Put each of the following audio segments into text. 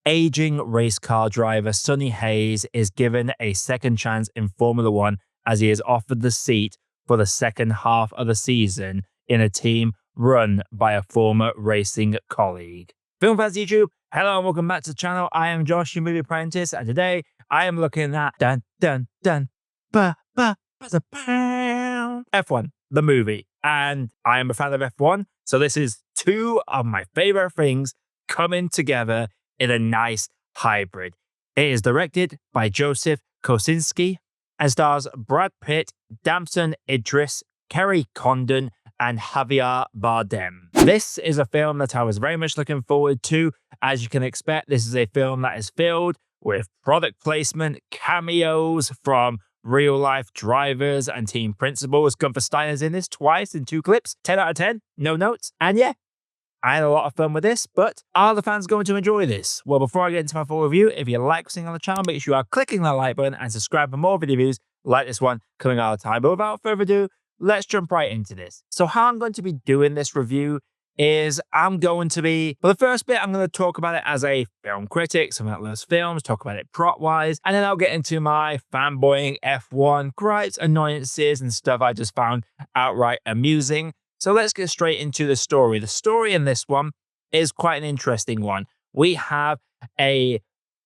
Aging race car driver Sonny Hayes is given a second chance in Formula One as he is offered the seat for the second half of the season in a team run by a former racing colleague. Film fans YouTube, hello and welcome back to the channel. I am Josh, your Movie Apprentice, and today I am looking at F1, the movie. And I am a fan of F1, so this is two of my favorite things coming together in a nice hybrid. It is directed by Joseph Kosinski and stars Brad Pitt, Damson, Idris, Kerry, Condon, and Javier Bardem. This is a film that I was very much looking forward to. As you can expect, this is a film that is filled with product placement, cameos from real-life drivers and team principals. Gunther Steiner's in this twice in 2 clips. 10 out of 10, no notes. And yeah, I had a lot of fun with this, but are the fans going to enjoy this? Well, before I get into my full review, if you like what's on the channel, make sure you are clicking that like button and subscribe for more video reviews like this one coming all the time. But without further ado, let's jump right into this. So how I'm going to be doing this review is for the first bit, I'm going to talk about it as a film critic, someone that loves films, talk about it plot-wise, and then I'll get into my fanboying F1 gripes, annoyances, and stuff I just found outright amusing. So let's get straight into the story. The story in this one is quite an interesting one. We have a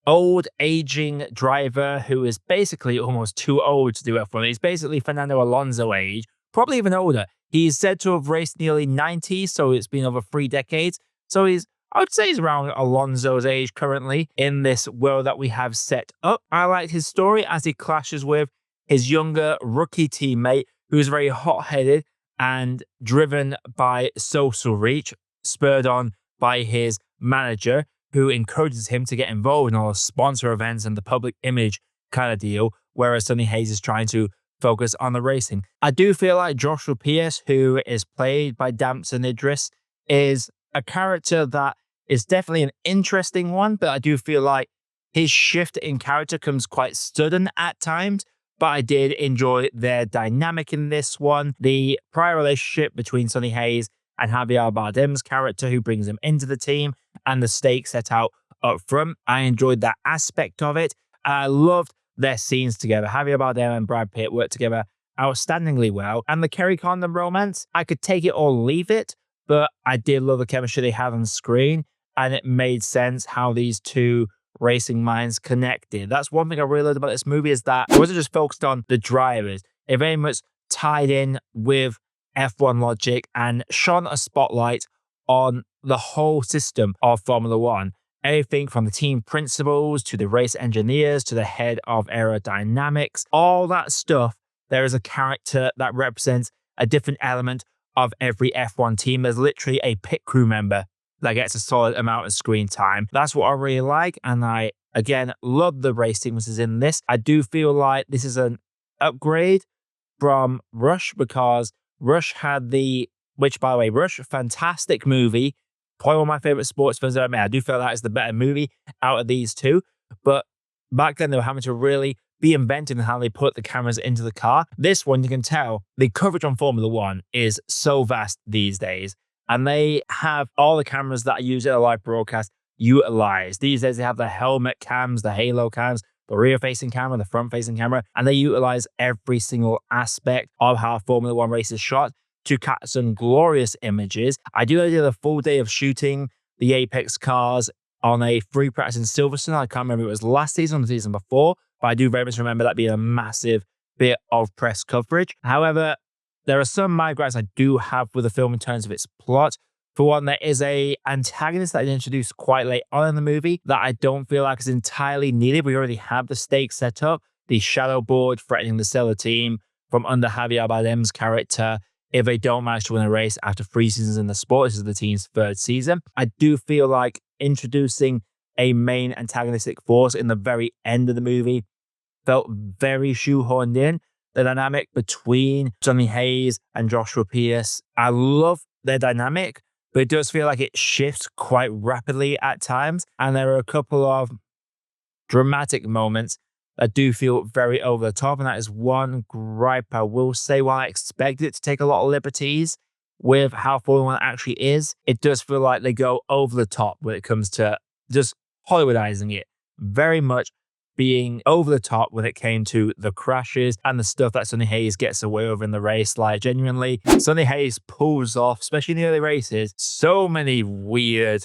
old aging driver who is basically almost too old to do F1. He's basically Fernando Alonso age, probably even older. He's said to have raced nearly 90, so it's been over 3 decades. So I would say he's around Alonso's age currently in this world that we have set up. I like his story as he clashes with his younger rookie teammate who's very hot-headed and driven by social reach, spurred on by his manager, who encourages him to get involved in all the sponsor events and the public image kind of deal, whereas Sonny Hayes is trying to focus on the racing. I do feel like Joshua Pierce, who is played by Damson Idris, is a character that is definitely an interesting one, but I do feel like his shift in character comes quite sudden at times. But I did enjoy their dynamic in this one. The prior relationship between Sonny Hayes and Javier Bardem's character, who brings him into the team, and the stakes set out up front. I enjoyed that aspect of it. I loved their scenes together. Javier Bardem and Brad Pitt worked together outstandingly well. And the Kerry Condon romance, I could take it or leave it, but I did love the chemistry they had on screen, and it made sense how these two racing minds connected. That's one thing I really loved about this movie, is that it wasn't just focused on the drivers. It very much tied in with F1 logic and shone a spotlight on the whole system of Formula One. Everything from the team principals to the race engineers to the head of aerodynamics, all that stuff. There is a character that represents a different element of every F1 team. There's literally a pit crew member that gets a solid amount of screen time. That's what I really like, and I, again, love the race sequences in this. I do feel like this is an upgrade from Rush, because Rush had which, by the way, Rush, fantastic movie, probably one of my favorite sports films that I made. I do feel that is the better movie out of these two, but back then they were having to really be inventive in how they put the cameras into the car. This one, you can tell the coverage on Formula One is so vast these days, and they have all the cameras that are used in a live broadcast utilized. These days, they have the helmet cams, the halo cams, the rear-facing camera, the front-facing camera, and they utilize every single aspect of how a Formula One race is shot to catch some glorious images. I do did a full day of shooting the Apex cars on a free practice in Silverstone. I can't remember if it was last season or the season before, but I do very much remember that being a massive bit of press coverage. However, there are some migrants I do have with the film in terms of its plot. For one, there is a antagonist that I introduced quite late on in the movie that I don't feel like is entirely needed. We already have the stakes set up. The shadow board threatening to sell the team from under Javier Bardem's character if they don't manage to win a race after 3 seasons in the sport. This is the team's 3rd season. I do feel like introducing a main antagonistic force in the very end of the movie felt very shoehorned in. The dynamic between Sonny Hayes and Joshua Pierce, I love their dynamic, but it does feel like it shifts quite rapidly at times. And there are a couple of dramatic moments that do feel very over the top. And that is one gripe I will say. While I expected it to take a lot of liberties with how Formula One actually is, it does feel like they go over the top when it comes to just Hollywoodizing it, very much being over the top when it came to the crashes and the stuff that Sonny Hayes gets away with in the race. Like, genuinely, Sonny Hayes pulls off, especially in the early races, so many weird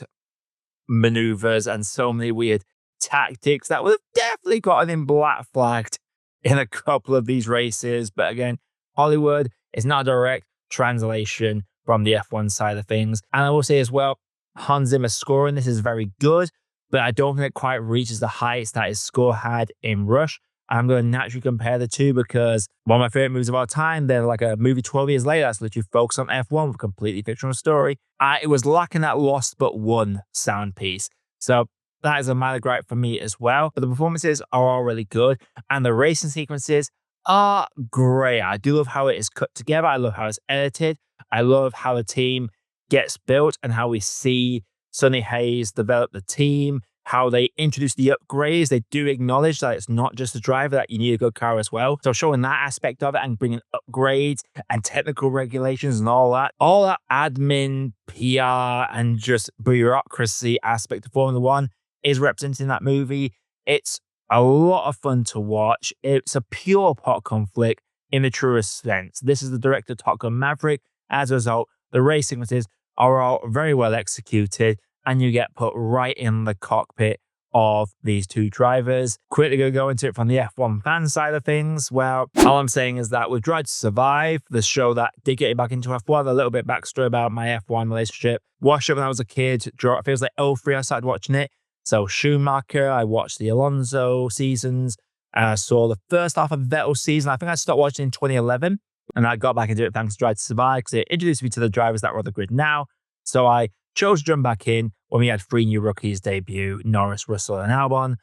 maneuvers and so many weird tactics that would have definitely gotten him black flagged in a couple of these races. But again, Hollywood is not a direct translation from the F1 side of things. And I will say as well, Hans Zimmer's score in this is very good, but I don't think it quite reaches the heights that his score had in Rush. I'm going to naturally compare the two because one of my favorite movies of all time, they're like a movie 12 years later that's literally focused on F1 with a completely fictional story. It was lacking that lost but won sound piece. So that is a minor gripe for me as well. But the performances are all really good and the racing sequences are great. I do love how it is cut together. I love how it's edited. I love how the team gets built and how we see Sonny Hayes develop the team, how they introduce the upgrades. They do acknowledge that it's not just the driver, that you need a good car as well. So showing that aspect of it and bringing upgrades and technical regulations and all that admin, PR, and just bureaucracy aspect of Formula One is represented in that movie. It's a lot of fun to watch. It's a pure popcorn flick in the truest sense. This is the director Gun Maverick. As a result, the race sequences are all very well executed and you get put right in the cockpit of these two drivers. Quickly going to go into it from the F1 fan side of things. Well, all I'm saying is that with Drive to Survive, the show that did get me back into F1, a little bit backstory about my F1 relationship. Watched it when I was a kid. It feels like 03 I started watching it. So Schumacher, I watched the Alonso seasons. I saw the first half of Vettel season. I think I stopped watching in 2011. And I got back into it thanks to Drive to Survive because it introduced me to the drivers that were on the grid now. So I chose to jump back in when we had 3 new rookies debut, Norris, Russell, and Albon.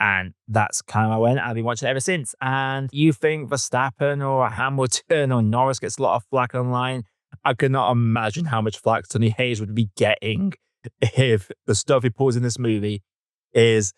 And that's kind of how I went. I've been watching it ever since. And you think Verstappen or Hamilton or Norris gets a lot of flack online. I could not imagine how much flack Sonny Hayes would be getting if the stuff he pulls in this movie is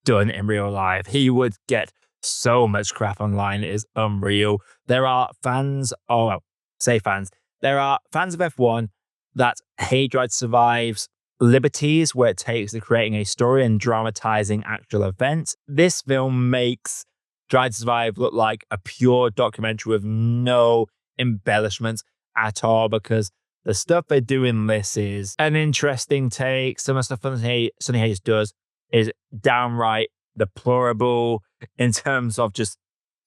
done in real life. He would get so much crap online. It is unreal. There are fans, there are fans of F1 that hate Drive to Survive's liberties, where it takes to creating a story and dramatizing actual events. This film makes Drive to Survive look like a pure documentary with no embellishments at all, because the stuff they do in this is an interesting take. Some of the stuff Sonny Hayes does is downright deplorable in terms of just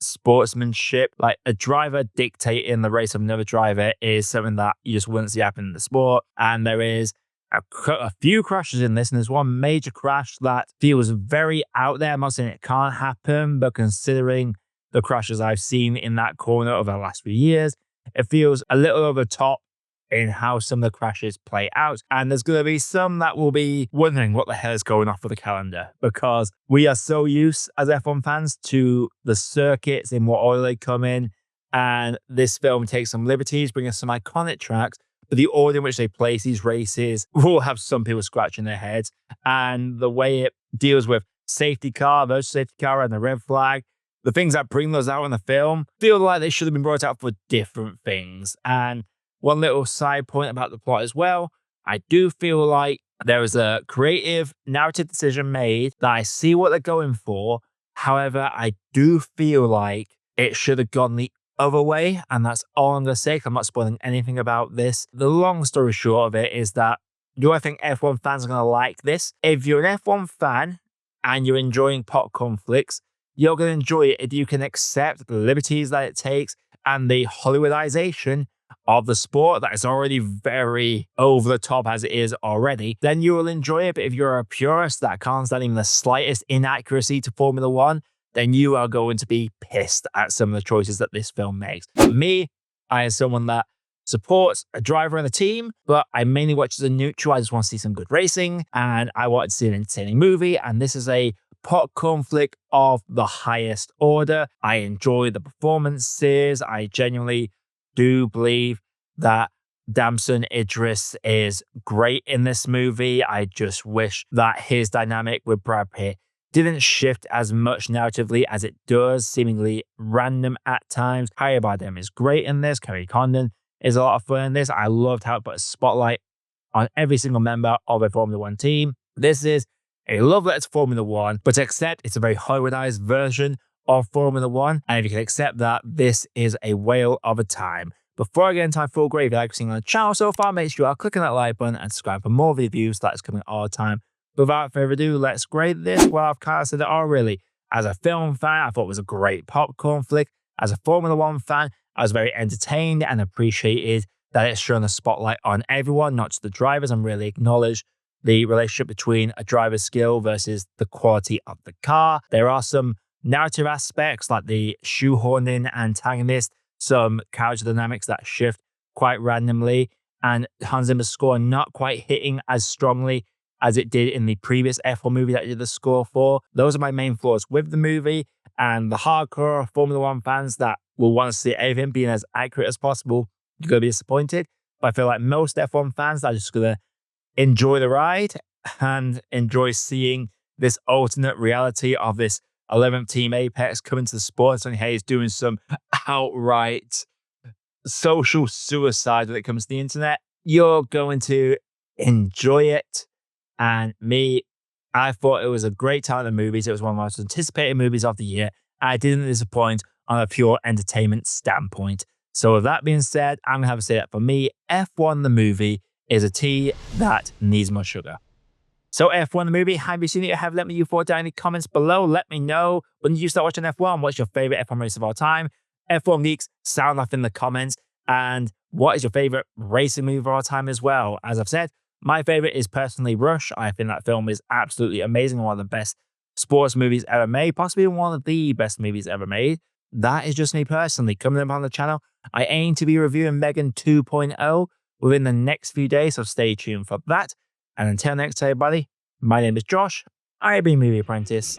sportsmanship. Like, a driver dictating the race of another driver is something that you just wouldn't see happen in the sport. And there is a few crashes in this, and there's one major crash that feels very out there. I'm not saying it can't happen, but considering the crashes I've seen in that corner over the last few years, it feels a little over the top in how some of the crashes play out. And there's going to be some that will be wondering what the hell is going off with the calendar, because we are so used as F1 fans to the circuits in what order they come in. And this film takes some liberties, bringing us some iconic tracks, but the order in which they place these races will have some people scratching their heads. And the way it deals with safety car versus safety car and the red flag, the things that bring those out in the film feel like they should have been brought out for different things. And one little side point about the plot as well, I do feel like there was a creative narrative decision made that I see what they're going for. However, I do feel like it should have gone the other way, and that's all I'm going to say. I'm not spoiling anything about this. The long story short of it is that, do I think F1 fans are going to like this? If you're an F1 fan and you're enjoying popcorn flicks, you're going to enjoy it if you can accept the liberties that it takes and the Hollywoodization of the sport that is already very over the top as it is already. Then you will enjoy it. But if you're a purist that can't stand even the slightest inaccuracy to Formula One, then you are going to be pissed at some of the choices that this film makes. But me, I am someone that supports a driver and a team, but I mainly watch as a neutral. I just want to see some good racing, and I want to see an entertaining movie. And this is a popcorn flick of the highest order. I enjoy the performances. I genuinely do believe that Damson Idris is great in this movie. I just wish that his dynamic with Brad Pitt didn't shift as much narratively as it does, seemingly random at times. Javier Bardem is great in this. Kerry Condon is a lot of fun in this. I loved how it put a spotlight on every single member of a Formula One team. This is a love letter to Formula One, but accept it's a very Hollywoodized version of Formula One. And if you can accept that, this is a whale of a time. Before I get into my full grade, if you like seeing on the channel so far, make sure you are clicking that like button and subscribe for more reviews. That's coming all the time. Without further ado, let's grade this. Well, I've kind of said it already. As a film fan, I thought it was a great popcorn flick. As a Formula One fan, I was very entertained and appreciated that it's shown a spotlight on everyone, not just the drivers, and really acknowledged the relationship between a driver's skill versus the quality of the car. There are some narrative aspects like the shoehorning antagonist, some character dynamics that shift quite randomly, and Hans Zimmer's score not quite hitting as strongly as it did in the previous F1 movie that I did the score for. Those are my main flaws with the movie, and the hardcore Formula One fans that will want to see everything being as accurate as possible, you're going to be disappointed. But I feel like most F1 fans are just going to enjoy the ride and enjoy seeing this alternate reality of this 11th Team Apex coming to the sport. And hey, he's doing some outright social suicide when it comes to the internet. You're going to enjoy it. And me, I thought it was a great time in the movies. It was one of the most anticipated movies of the year. I didn't disappoint on a pure entertainment standpoint. So with that being said, I'm going to have to say that for me, F1 the movie is a tea that needs more sugar. So F1 the movie, have you seen it? Let me know your thoughts down in the comments below. Let me know, when you start watching F1, what's your favorite F1 race of all time? F1 leaks, sound off in the comments. And what is your favorite racing movie of all time as well? As I've said, my favorite is personally Rush. I think that film is absolutely amazing. One of the best sports movies ever made, possibly one of the best movies ever made. That is just me personally. Coming up on the channel, I aim to be reviewing Megan 2.0 within the next few days, so stay tuned for that. And until next time, everybody, my name is Josh. I've been Movie Apprentice,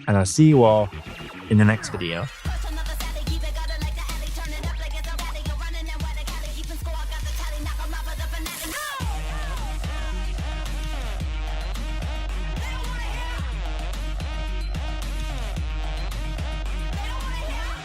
and I'll see you all in the next video.